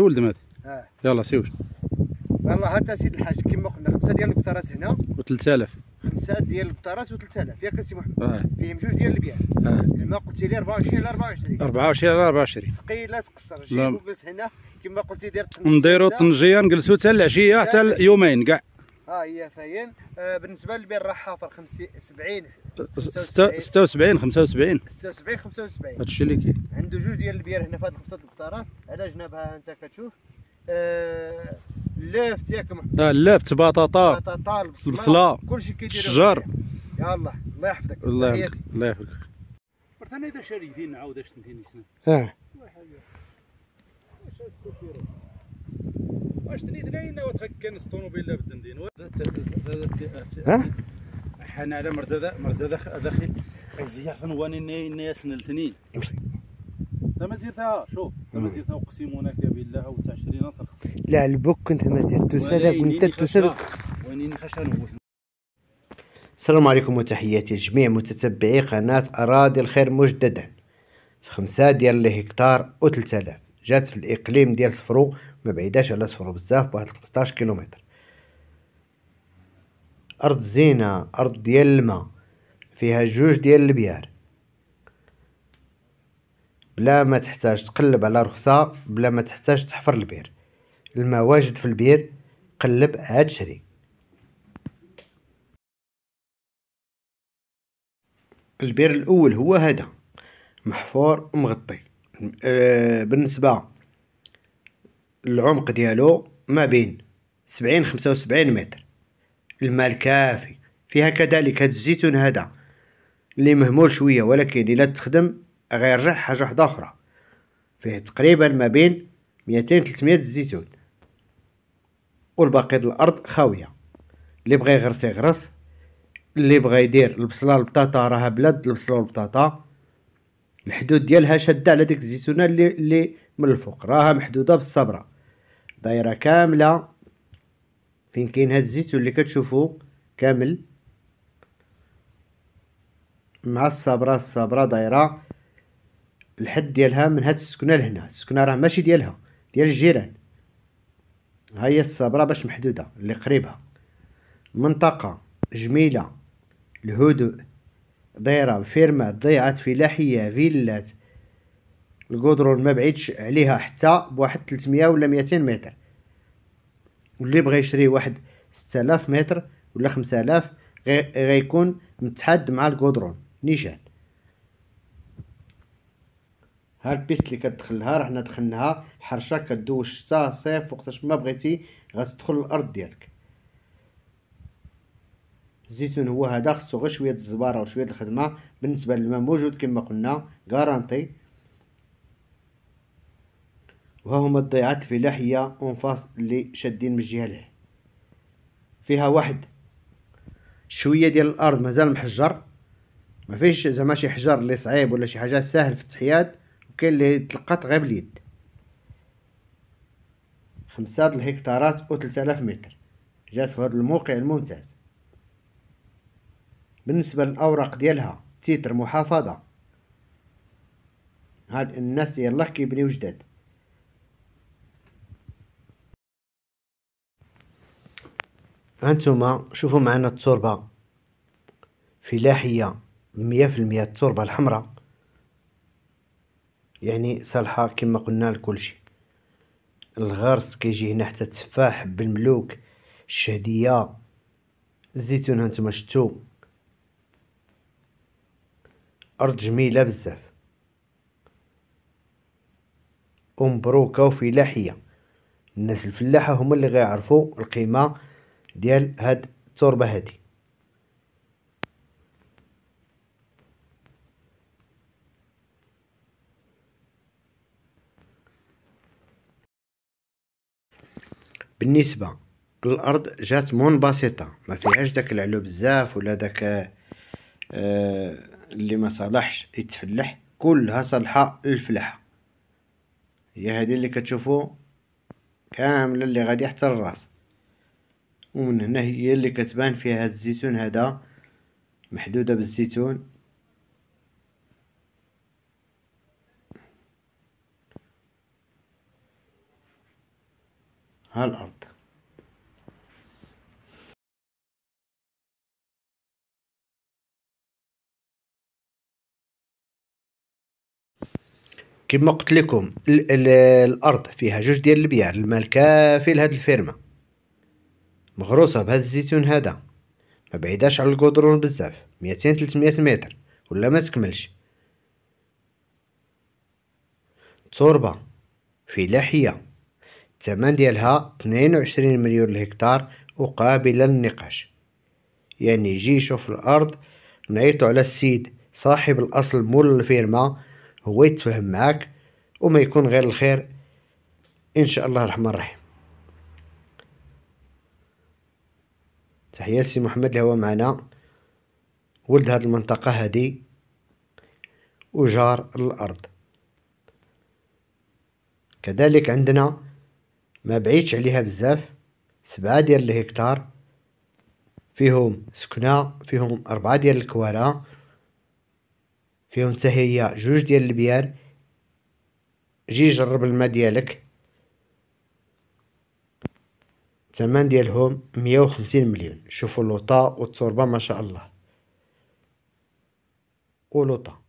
ولد مات. يلا سير. والله هات سيد الحاج كما قلنا 5 ديال الكتارات هنا و3000. 5 ديال الكتارات و3000 ياك سي محمد. فيهم 2 ديال البيع. الماء قلتي لي 24 على 24. 24 على 24. ثقيله تقصر جيب وجلس هنا كما قلتي دير نديرو الطنجيه نجلسو حتى العشيه حتى اليومين كاع. هي فاين. بالنسبه للبير راه حافر 70 76 75 75. هادشي اللي كاين. عنده 2 ديال البير هنا في هاد 5 الكتارات على جنابها انت كتشوف. اللافت ياك محمد. اللافت بطاطا البصله كلشي كيدير الشجر. يا الله الله يحفظك. الله يحفظك. برثنا اذا شريتين نعاود اش تنتيني سنه. واش تنيت لينا وتغكن الطوموبيل بالدندين. حنا على مرد داخل زيار ثنواني الناس الاثنين. ما زيرتها شوف ما زيرتها اقسم لك بالله او تاع 20 ترخص. لا البوك كنت ما زيرت تسادك وانت تسادك واني خشن. السلام عليكم وتحياتي لجميع متتبعي قناة أراضي الخير مجددا. في 5 ديال الهكتار و3000 جات في الإقليم ديال صفرو، ما بعيداش على صفرو بزاف بواحد 15 كيلومتر. أرض زينة، أرض ديال الماء، فيها 2 ديال البيار، بلا ما تحتاج تقلب على رخصة، بلا ما تحتاج تحفر البير. الماء واجد في البير، قلب عاد شري. البير الاول هو هذا محفور ومغطي. بالنسبه للعمق ديالو ما بين 70 75 متر. الماء الكافي. فيها كذلك هاد الزيتون هذا اللي مهمول شويه، ولكن الا تخدم غيرجع حاجه واحده اخرى. فيه تقريبا ما بين 200 300 الزيتون، والباقي ديال الارض خاويه. اللي بغى يغرس يغرس، اللي بغى يدير البصله البطاطا راها بلاد البصله والبطاطا. الحدود ديالها شاده على ديك الزيتونه اللي من الفوق، راها محدوده بالصبره، دايره كامله. فين كاين هاد الزيتون اللي كتشوفوا كامل مع الصبره دايره الحد ديالها من هاد السكنه لهنا. السكنه راه ماشي ديالها، ديال الجيران. ها هي الصبره باش محدوده اللي قريبها. منطقه جميله، الهدوء، دايره فيرما، ضيعات فلاحيه، فيلات. القدرون ما بعيدش عليها حتى بواحد 300 ولا 200 متر. واللي بغى يشري واحد 6000 متر ولا 5000 غيكون متحد مع القدرون نيشان. ها البيست اللي كتدخلها راه حنا دخلناها حرشه، كدوش شتا صيف وقتاش ما بغيتي غتدخل الارض ديالك. الزيتون هو هذا خصو غير شويه الزباره وشويه الخدمه. بالنسبه للماء موجود كما قلنا غارانتي. وها هما الضيعات الفلاحيه اونفاس اللي شادين من الجهه له. فيها واحد شويه ديال الارض مازال محجر، ما فيش زعما شي حجر اللي صعيب ولا شي حاجه ساهل في التحياد، وكاين اللي يتلقط غير باليد. 5 الهكتارات و3000 متر جات في هذا الموقع الممتاز. بالنسبه للاوراق ديالها تيتر محافظه. هاد الناس يلاه كيبنيو جداد. هانتوما شوفوا معنا التربه فلاحيه 100%. التربه الحمراء يعني صالحه كما قلنا لكلشي. الغرس كيجي هنا حتى التفاح بالملوك، الشهديه، الزيتون هانتوما شتو. ارض جميله بزاف ومبروكه وفلاحيه. الناس الفلاحه هما اللي غيعرفوا القيمه ديال هاد التربه هادي. بالنسبه للارض جات منبسطه، ما فيهاش داك العلو بزاف ولا داك اللي ما صالحش يتفلح. كلها صالحه للفلاحه. هي هذه اللي كتشوفوا كامله اللي غادي حتى الراس. ومن هنا هي اللي كتبان فيها هاد الزيتون هذا محدوده بالزيتون. ها الأرض. كما قلت لكم الأرض فيها جوج ديال البيار، المال كافي لهاد الفيرما، مغروسة بهاد الزيتون هذا، ما بعيداش على القدرون بزاف، 200 300 متر ولا ما تكملش. تربة فلاحية، الثمن ديالها 22 مليون الهكتار وقابلة للنقاش. يعني يجي يشوف الأرض، نعيطو على السيد صاحب الأصل مول الفيرما، هو يتفهم معاك وما يكون غير الخير إن شاء الله الرحمن الرحيم. تحية لسي محمد اللي هو معنا، ولد هاد المنطقة هادي وجار الأرض. كذلك عندنا ما بعيدش عليها بزاف 7 ديال الهكتار، فيهم سكنة، فيهم 4 ديال الكوارع، فيهم حتى هي 2 ديال البيار. جي جرب الماء ديالك. الثمن ديالهم 150 مليون. شوفوا اللوطا والتربة ما شاء الله، ولوطا.